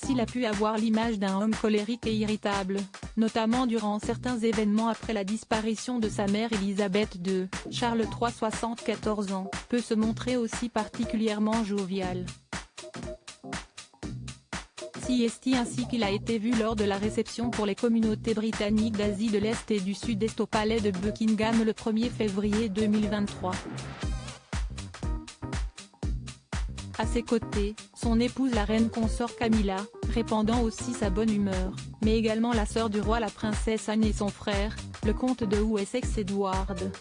il a pu avoir l'image d'un homme colérique et irritable, notamment durant certains événements après la disparition de sa mère Élisabeth II. Charles III, 74 ans, peut se montrer aussi particulièrement jovial. CST ainsi qu'il a été vu lors de la réception pour les communautés britanniques d'Asie de l'Est et du Sud-Est au palais de Buckingham le 1er février 2023. À ses côtés, son épouse la reine consort Camilla, répandant aussi sa bonne humeur, mais également la sœur du roi la princesse Anne et son frère, le comte de Wessex Edward.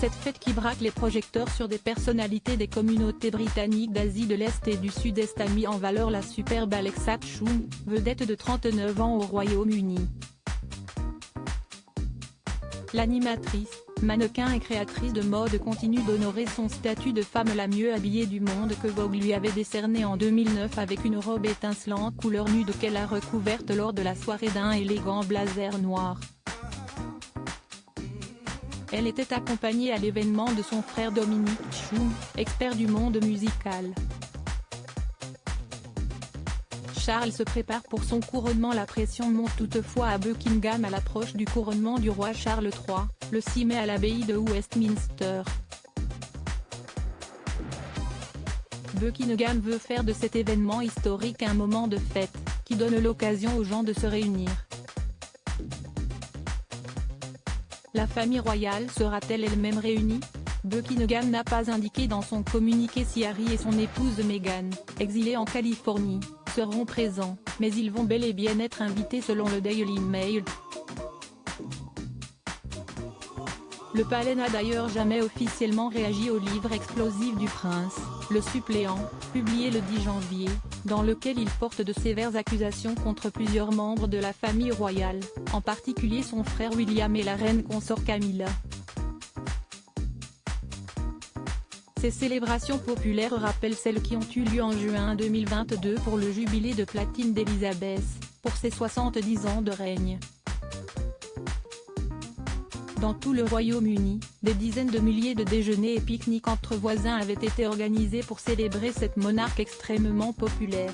Cette fête qui braque les projecteurs sur des personnalités des communautés britanniques d'Asie de l'Est et du Sud-Est a mis en valeur la superbe Alexa Chung, vedette de 39 ans au Royaume-Uni. L'animatrice, mannequin et créatrice de mode continue d'honorer son statut de femme la mieux habillée du monde que Vogue lui avait décerné en 2009 avec une robe étincelante couleur nude qu'elle a recouverte lors de la soirée d'un élégant blazer noir. Elle était accompagnée à l'événement de son frère Dominic Chung, expert du monde musical. Charles se prépare pour son couronnement. La pression monte toutefois à Buckingham à l'approche du couronnement du roi Charles III, le 6 mai à l'abbaye de Westminster. Buckingham veut faire de cet événement historique un moment de fête, qui donne l'occasion aux gens de se réunir. La famille royale sera-t-elle elle-même réunie? Buckingham n'a pas indiqué dans son communiqué si Harry et son épouse Meghan, exilés en Californie, seront présents, mais ils vont bel et bien être invités selon le Daily Mail. Le palais n'a d'ailleurs jamais officiellement réagi au livre explosif du prince, Le Suppléant, publié le 10 janvier, dans lequel il porte de sévères accusations contre plusieurs membres de la famille royale, en particulier son frère William et la reine consort Camilla. Ces célébrations populaires rappellent celles qui ont eu lieu en juin 2022 pour le jubilé de platine d'Elisabeth, pour ses 70 ans de règne. Dans tout le Royaume-Uni, des dizaines de milliers de déjeuners et pique-niques entre voisins avaient été organisés pour célébrer cette monarque extrêmement populaire.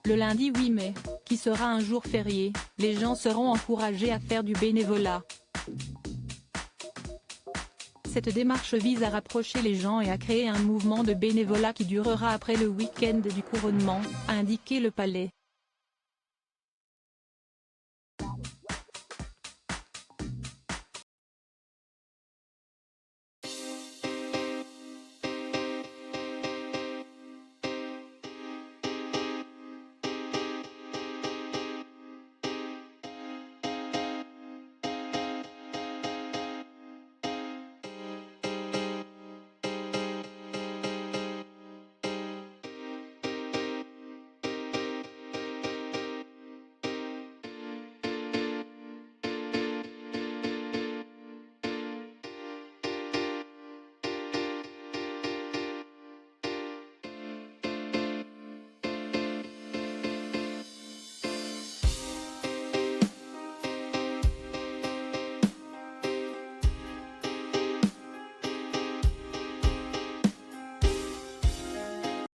Le lundi 8 mai, qui sera un jour férié, les gens seront encouragés à faire du bénévolat. Cette démarche vise à rapprocher les gens et à créer un mouvement de bénévolat qui durera après le week-end du couronnement, a indiqué le palais.